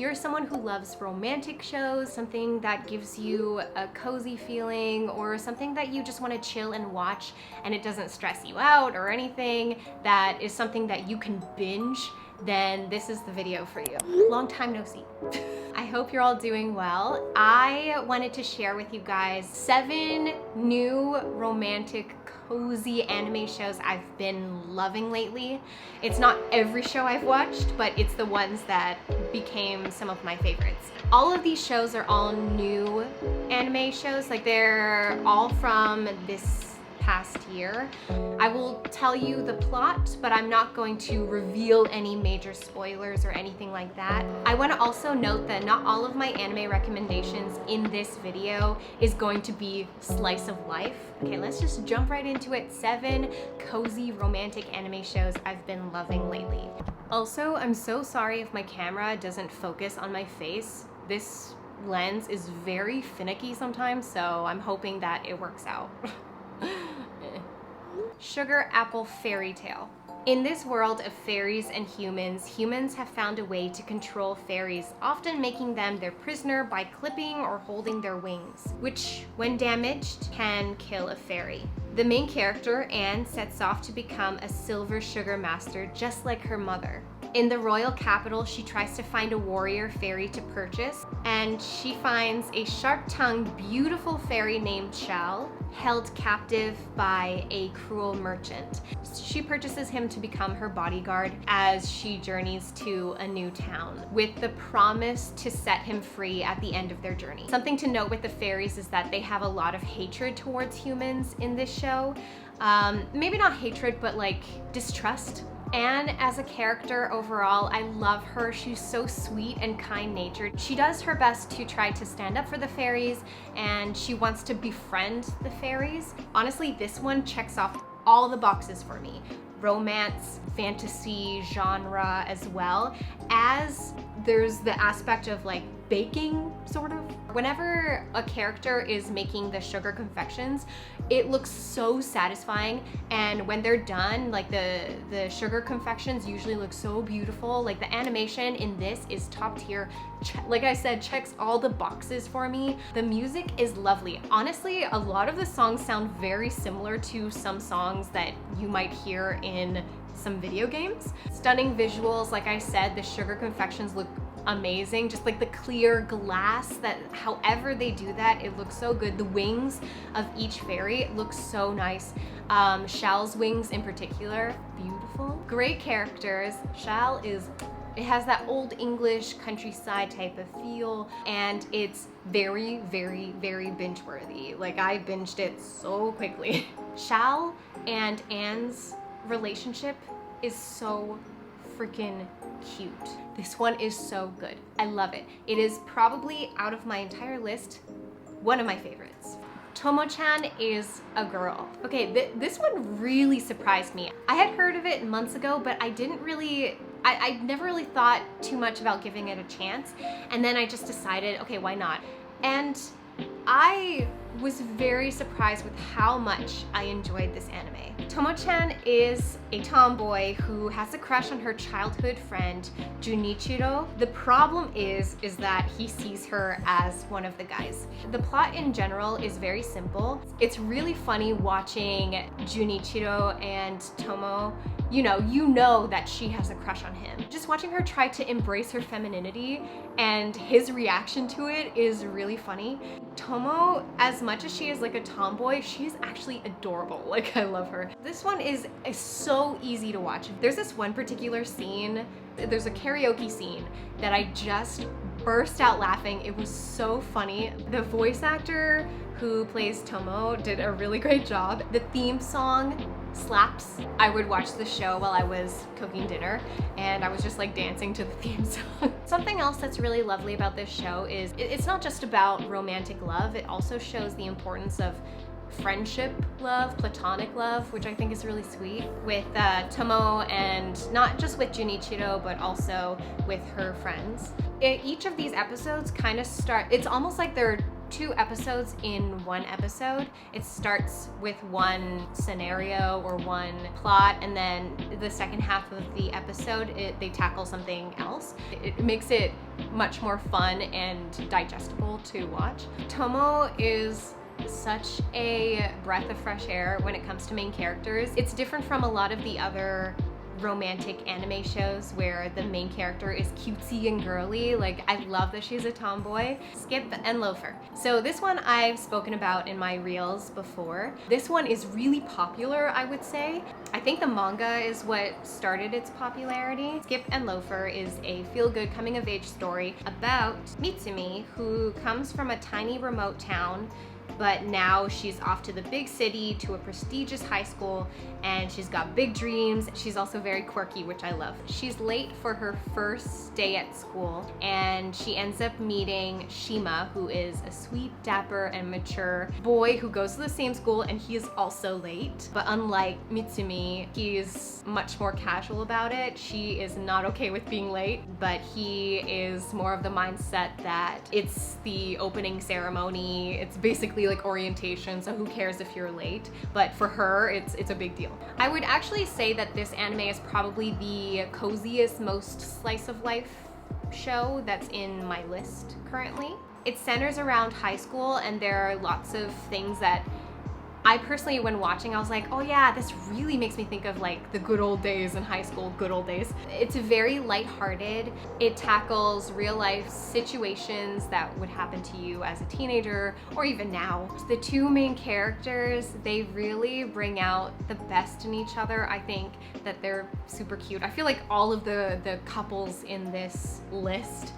you're someone who loves romantic shows, something that gives you a cozy feeling, or something that you just want to chill and watch and it doesn't stress you out or anything, that is something that you can binge, then this is the video for you. Long time no see. I hope you're all doing well. I wanted to share with you guys 7 new romantic cozy anime shows I've been loving lately. It's not every show I've watched, but it's the ones that became some of my favorites. All of these shows are all new anime shows, like they're all from this past year. I will tell you the plot, but I'm not going to reveal any major spoilers or anything like that. I want to also note that not all of my anime recommendations in this video is going to be slice of life. Okay, let's just jump right into it. 7 cozy romantic anime shows I've been loving lately. Also, I'm so sorry if my camera doesn't focus on my face. This lens is very finicky sometimes, so I'm hoping that it works out. Sugar Apple Fairy Tale. In this world of fairies and humans have found a way to control fairies, often making them their prisoner by clipping or holding their wings, which, when damaged, can kill a fairy. The main character, Anne, sets off to become a silver sugar master just like her mother. In the royal capital, she tries to find a warrior fairy to purchase, and she finds a sharp-tongued, beautiful fairy named Shal, held captive by a cruel merchant. She purchases him to become her bodyguard as she journeys to a new town, with the promise to set him free at the end of their journey. Something to note with the fairies is that they have a lot of hatred towards humans in this show. Maybe not hatred, but like distrust. Anne, as a character overall, I love her. She's so sweet and kind-natured. She does her best to try to stand up for the fairies, and she wants to befriend the fairies. Honestly, this one checks off all the boxes for me. Romance, fantasy, genre as well, as there's the aspect of like baking, sort of. Whenever a character is making the sugar confections, it looks so satisfying, and when they're done, like the sugar confections usually look so beautiful. Like the animation in this is top tier. Like I said, checks all the boxes for me. The music is lovely. Honestly, a lot of the songs sound very similar to some songs that you might hear in some video games. Stunning visuals, like I said, the sugar confections look amazing. Just like the clear glass, that however they do that, it looks so good. The wings of each fairy look so nice. Shal's wings in particular, beautiful. Great characters. Shal it has that old English countryside type of feel, and it's very, very, very binge-worthy. Like I binged it so quickly. Shal and Anne's relationship is so freaking cute. This one is so good. I love it. It is probably, out of my entire list, one of my favorites. Tomochan A Girl. Okay, this one really surprised me. I had heard of it months ago, but I didn't really, I never really thought too much about giving it a chance. And then I just decided, okay, why not? And I was very surprised with how much I enjoyed this anime. Tomochan is a tomboy who has a crush on her childhood friend, Junichiro. The problem is that he sees her as one of the guys. The plot in general is very simple. It's really funny watching Junichiro and Tomo, you know that she has a crush on him. Just watching her try to embrace her femininity and his reaction to it is really funny. Tomo, as much as she is like a tomboy, she is actually adorable. Like, I love her. This one is so easy to watch. There's this one particular scene, there's a karaoke scene that I just burst out laughing. It was so funny. The voice actor who plays Tomo did a really great job. The theme song slaps. I would watch the show while I was cooking dinner, and I was just like dancing to the theme song. Something else that's really lovely about this show is it's not just about romantic love, it also shows the importance of friendship love, platonic love, which I think is really sweet with Tomo, and not just with Junichiro, but also with her friends. Each of these episodes kind of start, it's almost like they're 2 episodes in one episode. It starts with one scenario or one plot, and then the second half of the episode, they tackle something else. It makes it much more fun and digestible to watch. Tomo is such a breath of fresh air when it comes to main characters. It's different from a lot of the other romantic anime shows where the main character is cutesy and girly. Like, I love that she's a tomboy. Skip and Loafer. So this one I've spoken about in my reels before. This one is really popular, I would say. I think the manga is what started its popularity. Skip and Loafer is a feel-good coming-of-age story about Mitsumi, who comes from a tiny remote town, but now she's off to the big city, to a prestigious high school, and she's got big dreams. She's also very quirky, which I love. She's late for her first day at school, and she ends up meeting Shima, who is a sweet, dapper, and mature boy who goes to the same school, and he is also late. But unlike Mitsumi, he's much more casual about it. She is not okay with being late, but he is more of the mindset that it's the opening ceremony. It's basically like orientation, so who cares if you're late? But for her, it's a big deal. I would actually say that this anime is probably the coziest, most slice of life show that's in my list currently. It centers around high school, and there are lots of things that I personally, when watching, I was like, oh yeah, this really makes me think of like the good old days in high school, good old days. It's very lighthearted. It tackles real life situations that would happen to you as a teenager or even now. The 2 main characters, they really bring out the best in each other. I think that they're super cute. I feel like all of the couples in this list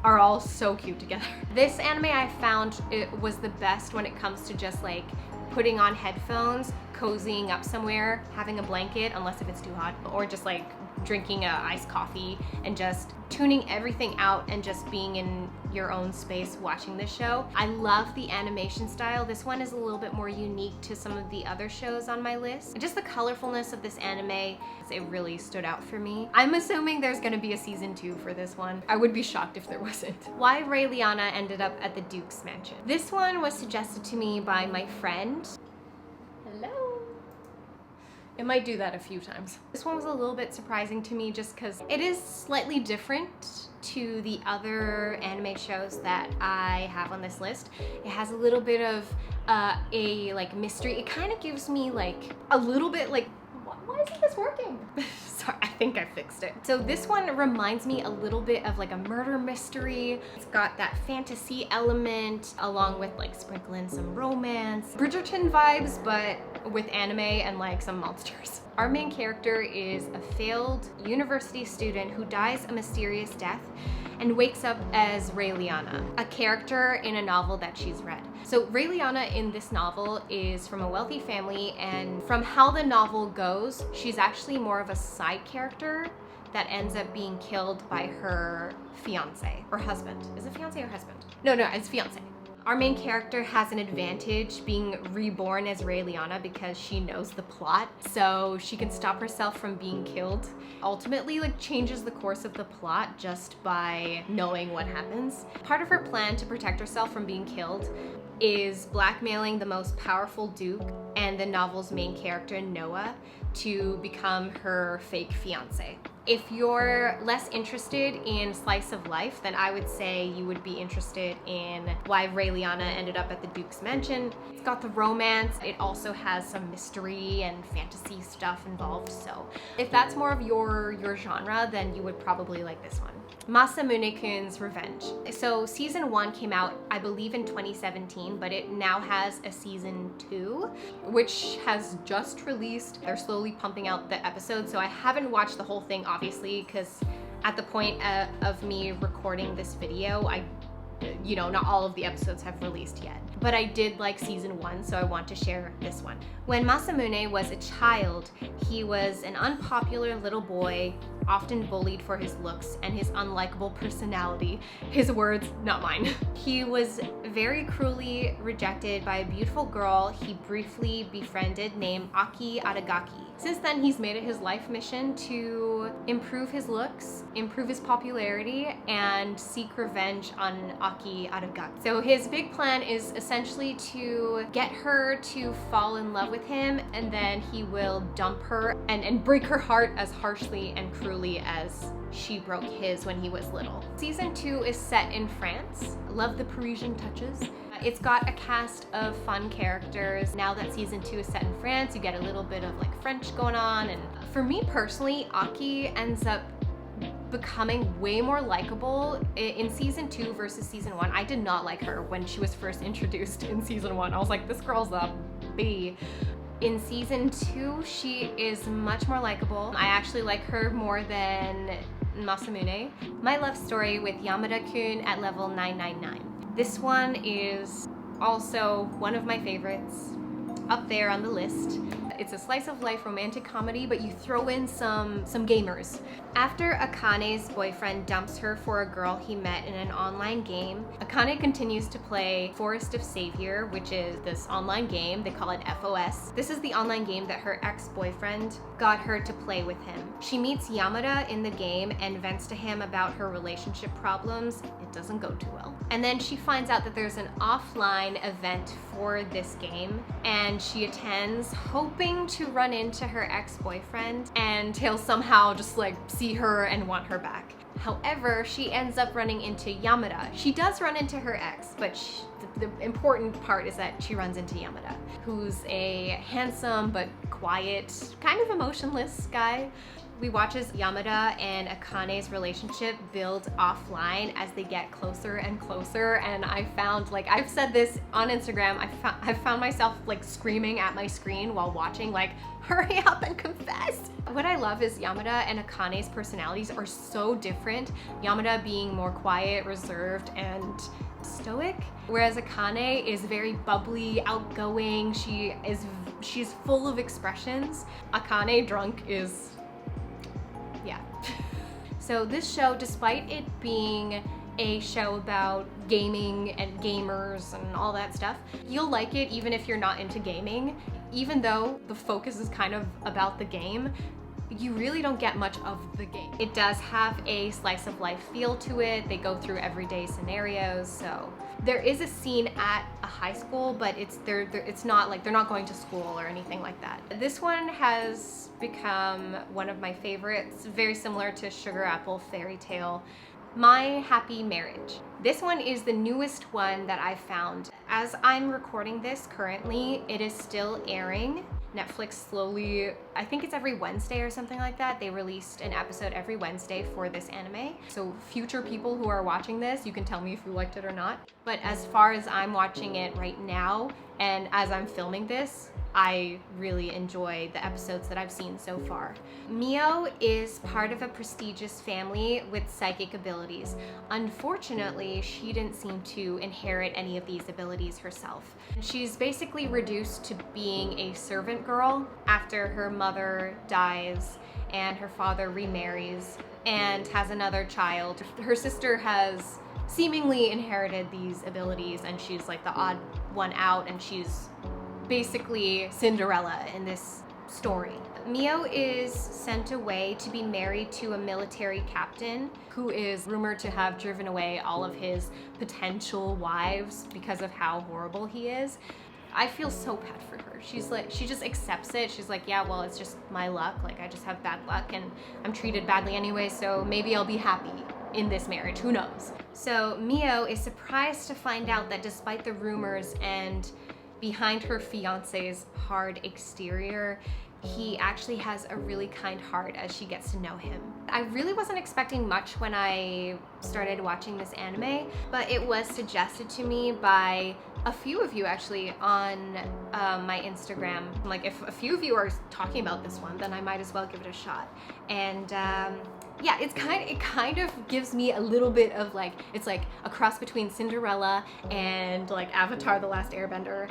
are all so cute together. This anime I found it was the best when it comes to just like putting on headphones, cozying up somewhere, having a blanket, unless if it's too hot, or just like drinking a iced coffee and just tuning everything out and just being in your own space watching this show. I love the animation style. This one is a little bit more unique to some of the other shows on my list. Just the colorfulness of this anime, it really stood out for me. I'm assuming there's gonna be a season 2 for this one. I would be shocked if there wasn't. Why Raeliana ended up at the Duke's mansion. This one was suggested to me by my friend. Hello. It might do that a few times. This one was a little bit surprising to me just because it is slightly different to the other anime shows that I have on this list. It has a little bit of a like mystery. It kind of gives me like a little bit like, why isn't this working? Sorry, I think I fixed it. So this one reminds me a little bit of like a murder mystery. It's got that fantasy element along with like sprinkling some romance. Bridgerton vibes, but with anime and like some monsters. Our main character is a failed university student who dies a mysterious death and wakes up as Raeliana, a character in a novel that she's read. So Raeliana in this novel is from a wealthy family, and from how the novel goes, she's actually more of a side character that ends up being killed by her fiance or husband. Is it fiance or husband? No, it's fiance. Our main character has an advantage being reborn as Raeliana because she knows the plot, so she can stop herself from being killed. Ultimately, like, changes the course of the plot just by knowing what happens. Part of her plan to protect herself from being killed is blackmailing the most powerful duke and the novel's main character, Noah, to become her fake fiance. If you're less interested in slice of life, then I would say you would be interested in why Raeliana ended up at the Duke's mansion. It's got the romance. It also has some mystery and fantasy stuff involved. So if that's more of your genre, then you would probably like this one. Masamune-kun's Revenge. So season 1 came out, I believe, in 2017, but it now has a season 2, which has just released. They're slowly pumping out the episodes, so I haven't watched the whole thing, obviously, because at the point of me recording this video, not all of the episodes have released yet. But I did like season 1, so I want to share this one. When Masamune was a child, he was an unpopular little boy, often bullied for his looks and his unlikable personality. His words, not mine. He was very cruelly rejected by a beautiful girl he briefly befriended named Aki Aragaki. Since then, he's made it his life mission to improve his looks, improve his popularity, and seek revenge on Aki out of guts. So his big plan is essentially to get her to fall in love with him, and then he will dump her and break her heart as harshly and cruelly as she broke his when he was little. Season 2 is set in France. Love the Parisian touches. It's got a cast of fun characters. Now that season 2 is set in France, you get a little bit of like French going on. And for me personally, Aki ends up becoming way more likable in season 2 versus season 1. I did not like her when she was first introduced in season 1. I was like, this girl's a B. In season 2, she is much more likable. I actually like her more than Masamune. My love story with Yamada-kun at level 999. This one is also one of my favorites, up there on the list. It's a slice of life romantic comedy, but you throw in some gamers. After Akane's boyfriend dumps her for a girl he met in an online game, Akane continues to play Forest of Savior, which is this online game. They call it FOS. This is the online game that her ex-boyfriend got her to play with him. She meets Yamada in the game and vents to him about her relationship problems. It doesn't go too well. And then she finds out that there's an offline event for this game, and she attends hoping to run into her ex-boyfriend, and he'll somehow just like see her and want her back. However, she ends up running into Yamada. She does run into her ex, but the important part is that she runs into Yamada, who's a handsome but quiet, kind of emotionless guy. We watch as Yamada and Akane's relationship build offline as they get closer and closer, and I found, like, I've said this on Instagram, I've found myself like screaming at my screen while watching, like, hurry up and confess. What I love is Yamada and Akane's personalities are so different. Yamada being more quiet, reserved, and stoic, whereas Akane is very bubbly, outgoing. She's full of expressions. Akane drunk is, yeah. So this show, despite it being a show about gaming and gamers and all that stuff, you'll like it even if you're not into gaming. Even though the focus is kind of about the game, you really don't get much of the game. It does have a slice of life feel to it. They go through everyday scenarios. So there is a scene at a high school, but it's not like they're not going to school or anything like that. This one has become one of my favorites, very similar to Sugar Apple Fairy Tale, My Happy Marriage. This one is the newest one that I've found. As I'm recording this currently, it is still airing. Netflix slowly, I think it's every Wednesday or something like that, they released an episode every Wednesday for this anime. So future people who are watching this, you can tell me if you liked it or not. But as far as I'm watching it right now, and as I'm filming this, I really enjoy the episodes that I've seen so far. Mio is part of a prestigious family with psychic abilities. Unfortunately, she didn't seem to inherit any of these abilities herself. She's basically reduced to being a servant girl after her mother dies and her father remarries and has another child. Her sister has seemingly inherited these abilities, and she's like the odd one out, and she's basically Cinderella in this story. Mio is sent away to be married to a military captain who is rumored to have driven away all of his potential wives because of how horrible he is. I feel so bad for her. She's like, she just accepts it. She's like, yeah, well, it's just my luck. Like, I just have bad luck and I'm treated badly anyway, so maybe I'll be happy in this marriage, who knows? So Mio is surprised to find out that despite the rumors and behind her fiance's hard exterior, he actually has a really kind heart as she gets to know him. I really wasn't expecting much when I started watching this anime, but it was suggested to me by a few of you actually on my Instagram. Like, if a few of you are talking about this one, then I might as well give it a shot. And yeah, it kind of gives me a little bit of like, it's like a cross between Cinderella and like Avatar: The Last Airbender.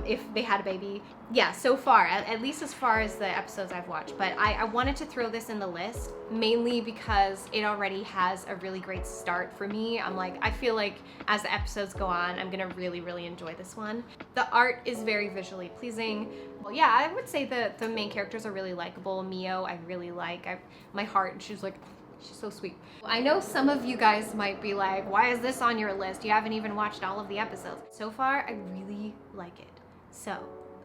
if they had a baby. Yeah, so far, at least as far as the episodes I've watched. But I wanted to throw this in the list mainly because it already has a really great start for me. I'm like, I feel like as the episodes go on, I'm gonna really enjoy this one. The art is very visually pleasing. Well, yeah, I would say the main characters are really likable. Mio, I really like. My heart, she's like, she's so sweet. I know some of you guys might be like, why is this on your list? You haven't even watched all of the episodes. So far, I really like it. So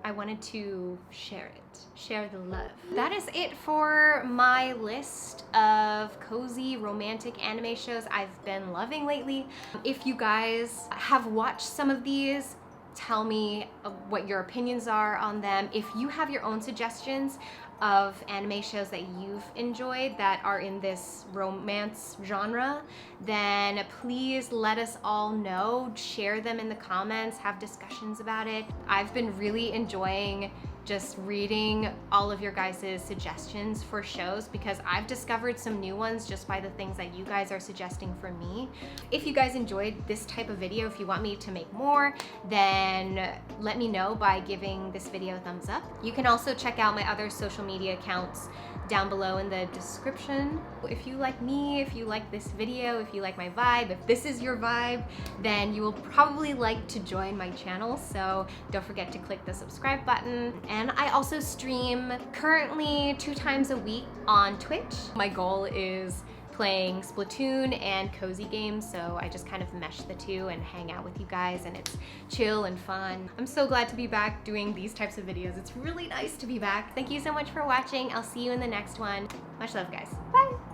I wanted to share it, share the love. That is it for my list of cozy romantic anime shows I've been loving lately. If you guys have watched some of these, tell me what your opinions are on them. If you have your own suggestions of anime shows that you've enjoyed that are in this romance genre, then please let us all know. Share them in the comments, have discussions about it. I've been really enjoying just reading all of your guys' suggestions for shows because I've discovered some new ones just by the things that you guys are suggesting for me. If you guys enjoyed this type of video, if you want me to make more, then let me know by giving this video a thumbs up. You can also check out my other social media accounts down below in the description. If you like me, if you like this video, if you like my vibe, if this is your vibe, then you will probably like to join my channel, so don't forget to click the subscribe button. And I also stream currently 2 times a week on Twitch. My goal is playing Splatoon and cozy games, so I just kind of mesh the two and hang out with you guys, and it's chill and fun. I'm so glad to be back doing these types of videos. It's really nice to be back. Thank you so much for watching. I'll see you in the next one. Much love, guys. Bye!